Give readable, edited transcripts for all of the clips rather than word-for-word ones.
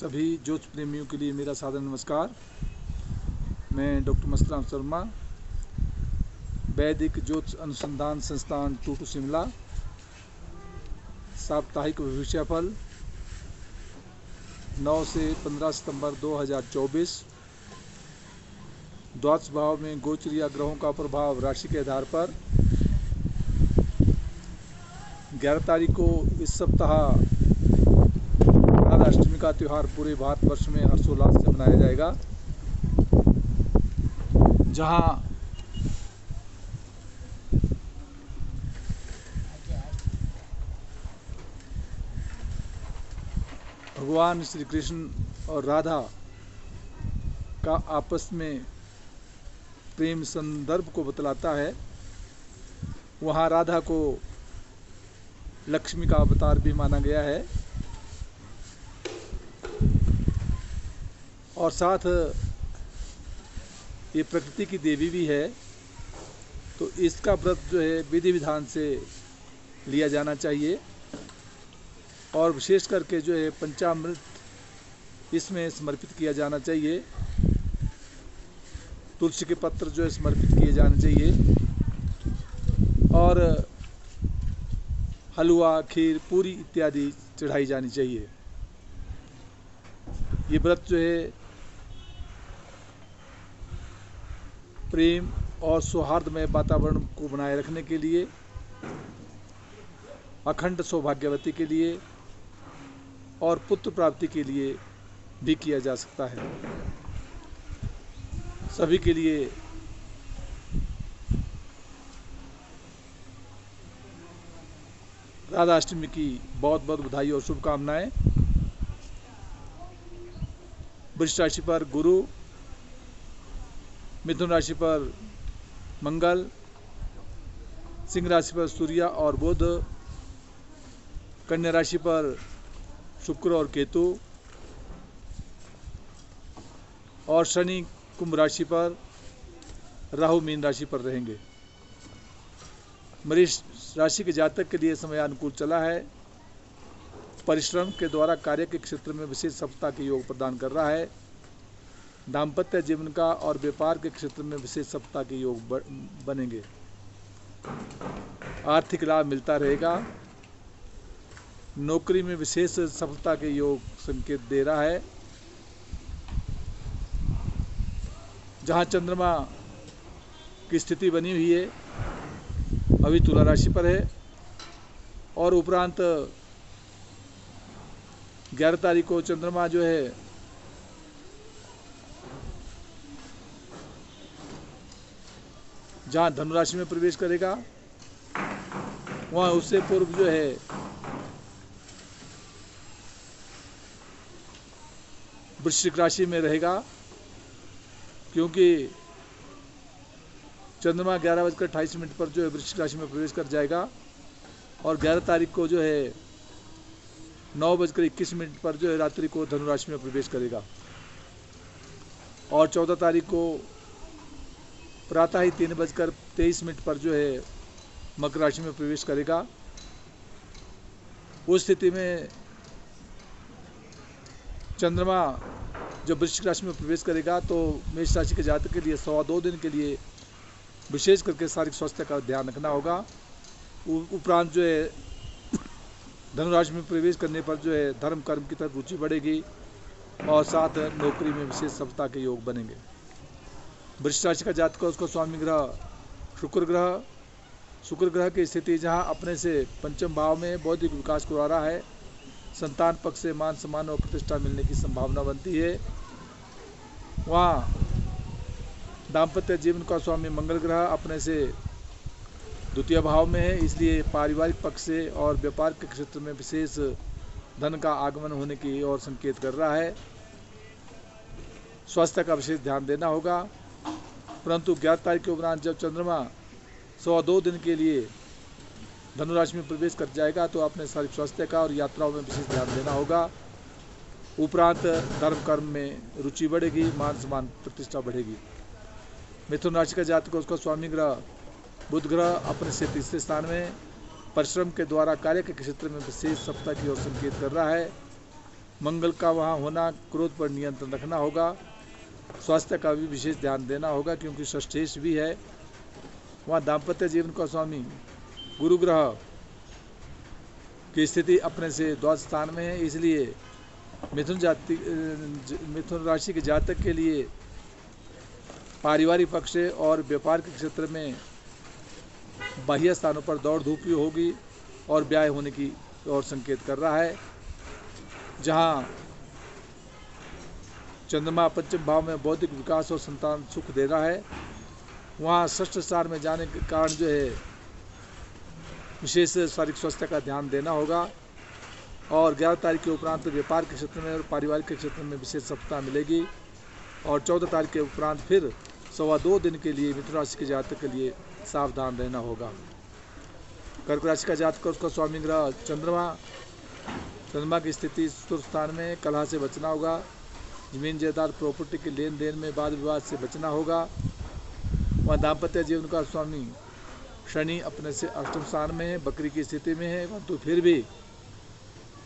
सभी ज्योतिष प्रेमियों के लिए मेरा सादर नमस्कार। मैं डॉक्टर मस्तराम शर्मा, वैदिक ज्योतिष अनुसंधान संस्थान टूटू शिमला। साप्ताहिक भविष्यफल 9 से 15 सितंबर 2024। द्वादश भाव में गोचर या ग्रहों का प्रभाव राशि के आधार पर 11 तारीख को इस सप्ताह राधाअष्टमी का त्यौहार पूरे भारतवर्ष में हर्षोल्लास से मनाया जाएगा, जहां भगवान श्री कृष्ण और राधा का आपस में प्रेम संदर्भ को बतलाता है। वहाँ राधा को लक्ष्मी का अवतार भी माना गया है और साथ ये प्रकृति की देवी भी है। तो इसका व्रत जो है विधि विधान से लिया जाना चाहिए और विशेष करके जो है पंचामृत इसमें समर्पित किया जाना चाहिए। तुलसी के पत्र जो है समर्पित किए जाने चाहिए और हलवा, खीर, पूरी इत्यादि चढ़ाई जानी चाहिए। ये व्रत जो है प्रेम और सौहार्दमय वातावरण को बनाए रखने के लिए, अखंड सौभाग्यवती के लिए और पुत्र प्राप्ति के लिए भी किया जा सकता है। सभी के लिए राधाअष्टमी की बहुत बहुत बधाई और शुभकामनाएं। वृश्चिक राशि पर गुरु, मिथुन राशि पर मंगल, सिंह राशि पर सूर्य और बुध, कन्या राशि पर शुक्र और केतु और शनि कुंभ राशि पर, राहु मीन राशि पर रहेंगे। मेष राशि के जातक के लिए समय अनुकूल चला है। परिश्रम के द्वारा कार्य के क्षेत्र में विशेष सफलता के योग प्रदान कर रहा है। दाम्पत्य जीवन का और व्यापार के क्षेत्र में विशेष सफलता के योग बनेंगे। आर्थिक लाभ मिलता रहेगा। नौकरी में विशेष सफलता के योग संकेत दे रहा है। जहां चंद्रमा की स्थिति बनी हुई है अभी तुला राशि पर है और उपरांत 11 तारीख को चंद्रमा जो है जहां धनु राशि में प्रवेश करेगा, वहां उससे पूर्व जो है वृश्चिक राशि में रहेगा, क्योंकि चंद्रमा 11:28 पर जो है वृश्चिक राशि में प्रवेश कर जाएगा और 11 तारीख को जो है 9:21 पर जो है रात्रि को धनु राशि में प्रवेश करेगा और 14 तारीख को प्रातः ही 3:23 पर जो है मकर राशि में प्रवेश करेगा। उस स्थिति में चंद्रमा जब वृश्चिक राशि में प्रवेश करेगा तो मेष राशि के जातक के लिए 2 दिन के लिए विशेष करके शारीरिक स्वास्थ्य का ध्यान रखना होगा। उपरांत जो है धनु राशि में प्रवेश करने पर जो है धर्म कर्म की तरफ रुचि बढ़ेगी और साथ नौकरी में विशेष सफलता के योग बनेंगे। वृश्चिक राशि का जातक उसका स्वामी ग्रह शुक्र ग्रह की स्थिति जहां अपने से पंचम भाव में बौद्धिक विकास को आ रहा है। संतान पक्ष से मान सम्मान और प्रतिष्ठा मिलने की संभावना बनती है। वहाँ दाम्पत्य जीवन का स्वामी मंगल ग्रह अपने से द्वितीय भाव में है, इसलिए पारिवारिक पक्ष से और व्यापार के क्षेत्र में विशेष धन का आगमन होने की ओर संकेत कर रहा है। स्वास्थ्य का विशेष ध्यान देना होगा। परंतु 11 तारीख के उपरांत जब चंद्रमा 2 दिन के लिए धनु राशि में प्रवेश कर जाएगा तो अपने शारीरिक स्वास्थ्य का और यात्राओं में विशेष ध्यान देना होगा। उपरांत धर्म कर्म में रुचि बढ़ेगी, मान सम्मान प्रतिष्ठा बढ़ेगी। मिथुन राशि का जातक उसका स्वामी ग्रह बुध ग्रह अपने से तीसरे स्थान में परिश्रम के द्वारा कार्य के क्षेत्र में विशेष सफलता की ओर संकेत कर रहा है। मंगल का वहाँ होना, क्रोध पर नियंत्रण रखना होगा। स्वास्थ्य का भी विशेष ध्यान देना होगा क्योंकि षष्ठेश भी है। वहाँ दाम्पत्य जीवन का स्वामी गुरु ग्रह की स्थिति अपने से द्वादश स्थान में है, इसलिए मिथुन राशि के जातक के लिए पारिवारिक पक्ष और व्यापार के क्षेत्र में बाह्य स्थानों पर दौड़ धूप होगी और व्यय होने की ओर संकेत कर रहा है। जहां चंद्रमा पंचम भाव में बौद्धिक विकास और संतान सुख दे रहा है, वहां षष्ठ स्थान में जाने के कारण जो है विशेष शारीरिक स्वास्थ्य का ध्यान देना होगा। और 11 तारीख के उपरांत व्यापार के क्षेत्र में और पारिवारिक के क्षेत्र में विशेष सफलता मिलेगी। और 14 तारीख के उपरांत फिर 2.25 दिन के लिए मिथुन राशि के जातक के लिए सावधान रहना होगा। कर्क राशि का जातक, उसका स्वामी ग्रह चंद्रमा की स्थिति चतुर्थ स्थान में, कलह से बचना होगा। जमीन जायदाद प्रॉपर्टी के लेन देन में वाद विवाद से बचना होगा। वह दाम्पत्य जीवन का स्वामी शनि अपने से अष्टम स्थान में है, बकरी की स्थिति में है, परंतु फिर भी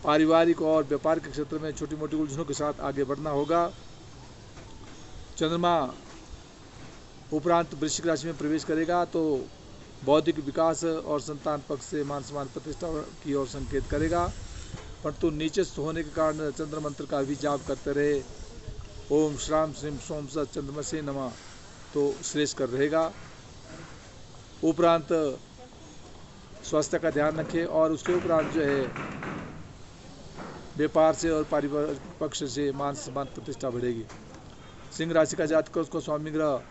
पारिवारिक और व्यापार के क्षेत्र में छोटी मोटी उलझनों के साथ आगे बढ़ना होगा। चंद्रमा उपरांत वृश्चिक राशि में प्रवेश करेगा तो बौद्धिक विकास और संतान पक्ष से मान सम्मान प्रतिष्ठा की ओर संकेत करेगा, परंतु नीचस्थ होने के कारण चंद्र मंत्र का भी जाप करते रहे, ओम श्राम श्रीम सोम सत चंद्रमसे नमः, तो श्रेष्ठकर रहेगा। उपरांत स्वास्थ्य का ध्यान रखें और उसके उपरांत जो है व्यापार से और पारिवारिक पक्ष से मान सम्मान प्रतिष्ठा बढ़ेगी। सिंह राशि का जातक, उसको स्वामी ग्रह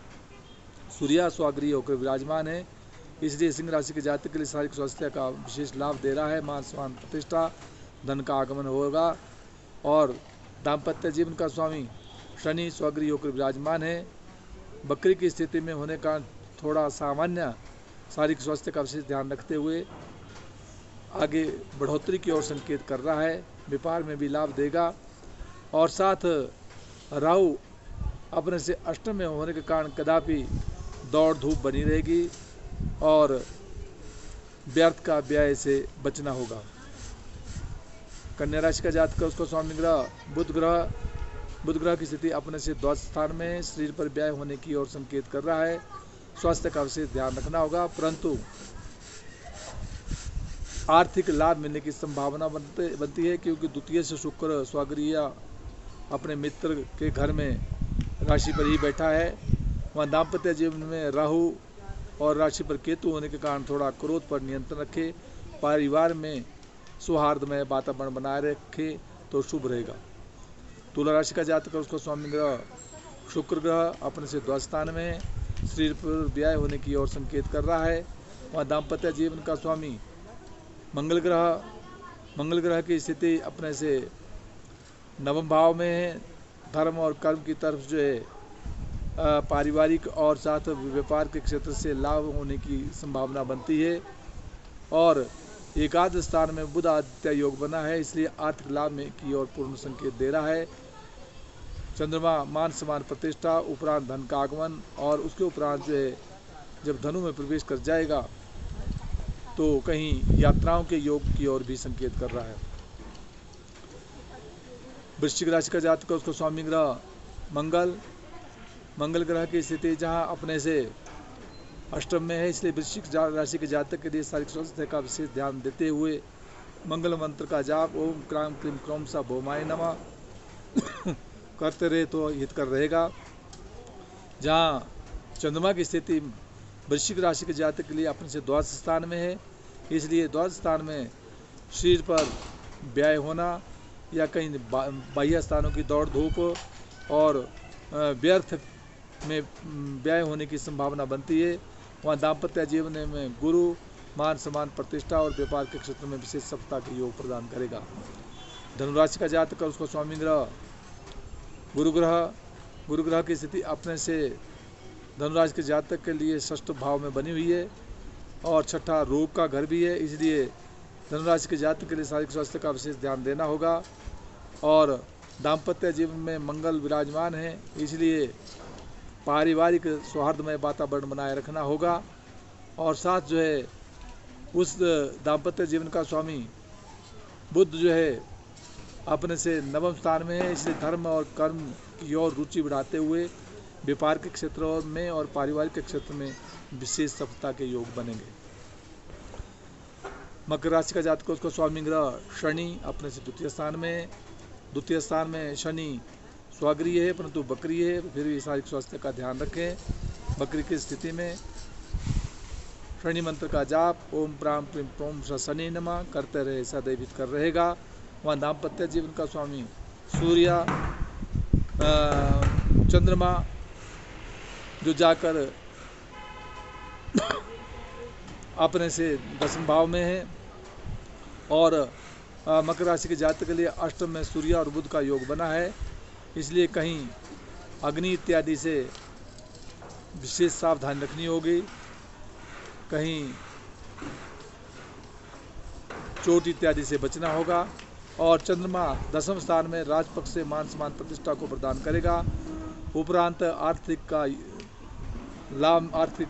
सूर्य स्वाग्रही होकर विराजमान है, इसलिए सिंह राशि के जातक के लिए शारीरिक स्वास्थ्य का विशेष लाभ दे रहा है। मान सम्मान प्रतिष्ठा, धन का आगमन होगा। और दाम्पत्य जीवन का स्वामी शनि स्वाग्रही होकर विराजमान है, बकरी की स्थिति में होने का थोड़ा सामान्य शारीरिक स्वास्थ्य का विशेष ध्यान रखते हुए आगे बढ़ोतरी की ओर संकेत कर रहा है। व्यापार में भी लाभ देगा। और साथ राहु अपने से अष्टम में होने के कारण कदापि दौड़ धूप बनी रहेगी और व्यर्थ का व्यय से बचना होगा। कन्या राशि का जातक, उसको स्वामी ग्रह बुध ग्रह की स्थिति अपने से द्वादश स्थान में शरीर पर व्यय होने की ओर संकेत कर रहा है। स्वास्थ्य का विशेष ध्यान रखना होगा, परंतु आर्थिक लाभ मिलने की संभावना बनती है क्योंकि द्वितीय से शुक्र स्वाग्रही अपने मित्र के घर में राशि पर ही बैठा है। वहाँ दाम्पत्य जीवन में राहु और राशि पर केतु होने के कारण थोड़ा क्रोध पर नियंत्रण रखे, परिवार में सौहार्दमय वातावरण बनाए रखे तो शुभ रहेगा। तुला राशि का जातक, उसको स्वामी ग्रह शुक्र ग्रह अपने से द्वादश स्थान में शरीर पर व्यय होने की ओर संकेत कर रहा है। वहाँ दाम्पत्य जीवन का स्वामी मंगल ग्रह की स्थिति अपने से नवम भाव में है। धर्म और कर्म की तरफ जो है पारिवारिक और साथ व्यापार के क्षेत्र से लाभ होने की संभावना बनती है। और एकादश स्थान में बुध आदित्य योग बना है, इसलिए आर्थिक लाभ में की ओर पूर्ण संकेत दे रहा है। चंद्रमा मान सम्मान प्रतिष्ठा, उपरांत धन का आगमन, और उसके उपरांत जो है जब धनु में प्रवेश कर जाएगा तो कहीं यात्राओं के योग की ओर भी संकेत कर रहा है। वृश्चिक राशि का जातक, उसको स्वामी ग्रह मंगल ग्रह की स्थिति जहां अपने से अष्टम में है, इसलिए वृश्चिक राशि के जातक के लिए शारीरिक स्वास्थ्य का विशेष ध्यान देते हुए मंगल मंत्र का जाप ओम क्राम क्रीम क्रोम सा भौमाय नमः करते रहे तो हितकर रहेगा। जहां चंद्रमा की स्थिति वृश्चिक राशि के जातक के लिए अपने से द्वादश स्थान में है, इसलिए द्वादश स्थान में शरीर पर व्यय होना या कहीं बाह्य स्थानों की दौड़ धूप और व्यर्थ में व्यय होने की संभावना बनती है। वहाँ दाम्पत्य जीवन में गुरु मान सम्मान प्रतिष्ठा और व्यापार के क्षेत्र में विशेष सफलता के योग प्रदान करेगा। धनुराशि का जातक, उसको स्वामी ग्रह गुरु ग्रह की स्थिति अपने से धनुराशि के जातक के लिए षष्ठ भाव में बनी हुई है और छठा रोग का घर भी है, इसलिए धनुराशि के जातक के लिए शारीरिक स्वास्थ्य का विशेष ध्यान देना होगा। और दाम्पत्य जीवन में मंगल विराजमान है, इसलिए पारिवारिक सौहार्दमय वातावरण बनाए रखना होगा। और साथ जो है उस दाम्पत्य जीवन का स्वामी बुध जो है अपने से नवम स्थान में है, इसलिए धर्म और कर्म की ओर रुचि बढ़ाते हुए व्यापार के क्षेत्रों में और पारिवारिक के क्षेत्र में विशेष सफलता के योग बनेंगे। मकर राशि का जातक, उसका स्वामी ग्रह शनि अपने से द्वितीय स्थान में शनि स्वागृह है परंतु बकरी है, फिर भी शारीरिक स्वास्थ्य का ध्यान रखें। बकरी की स्थिति में शनि मंत्र का जाप ओम प्राम प्रीम प्रोम शनि नमः करते रहे, सदैव हितकर रहेगा। वहाँ दाम्पत्य जीवन का स्वामी सूर्य चंद्रमा जो जाकर अपने से 10वें भाव में है और मकर राशि के जातक के लिए अष्टम में सूर्य और बुध का योग बना है, इसलिए कहीं अग्नि इत्यादि से विशेष सावधानी रखनी होगी, कहीं चोट इत्यादि से बचना होगा। और चंद्रमा 10वें स्थान में राजपक्ष से मान सम्मान प्रतिष्ठा को प्रदान करेगा, उपरांत आर्थिक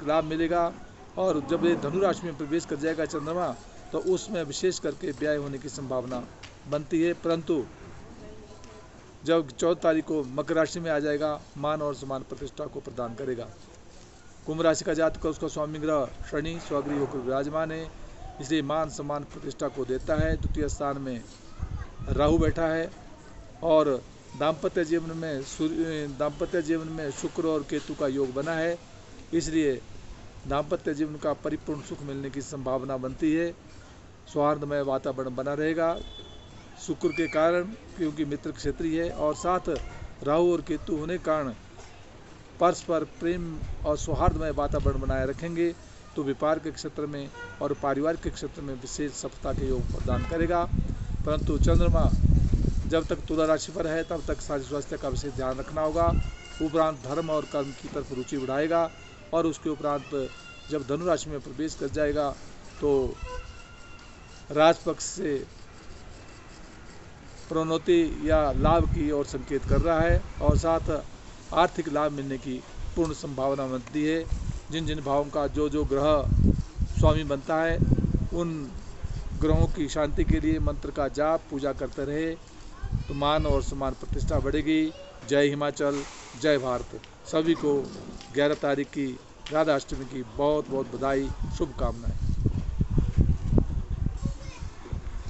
लाभ मिलेगा। और जब ये धनु राशि में प्रवेश कर जाएगा चंद्रमा तो उसमें विशेष करके व्यय होने की संभावना बनती है, परंतु जब 14 तारीख को मकर राशि में आ जाएगा मान और सम्मान प्रतिष्ठा को प्रदान करेगा। कुंभ राशि का जातक, उसका स्वामी ग्रह शनि स्वगृह होकर विराजमान है, इसलिए मान सम्मान प्रतिष्ठा को देता है। द्वितीय स्थान में राहु बैठा है और दाम्पत्य जीवन में शुक्र और केतु का योग बना है, इसलिए दाम्पत्य जीवन का परिपूर्ण सुख मिलने की संभावना बनती है। सौहार्दमय वातावरण बना रहेगा शुक्र के कारण, क्योंकि मित्र क्षेत्रीय है और साथ राहु और केतु होने के कारण परस्पर प्रेम और सौहार्दमय वातावरण बनाए रखेंगे, तो व्यापार के क्षेत्र में और पारिवारिक के क्षेत्र में विशेष सफलता के योग प्रदान करेगा। परंतु चंद्रमा जब तक तुला राशि पर है तब तक शारीरिक स्वास्थ्य का विशेष ध्यान रखना होगा। उपरांत धर्म और कर्म की तरफ रुचि बढ़ाएगा और उसके उपरांत जब धनु राशि में प्रवेश कर जाएगा तो राजपक्ष से प्रोन्नति या लाभ की ओर संकेत कर रहा है और साथ आर्थिक लाभ मिलने की पूर्ण संभावना बनती है। जिन जिन भावों का जो ग्रह स्वामी बनता है उन ग्रहों की शांति के लिए मंत्र का जाप पूजा करते रहे तो मान और सम्मान प्रतिष्ठा बढ़ेगी। जय हिमाचल, जय भारत। सभी को 11 तारीख की राधाष्टमी की बहुत बहुत बधाई, शुभकामनाएं।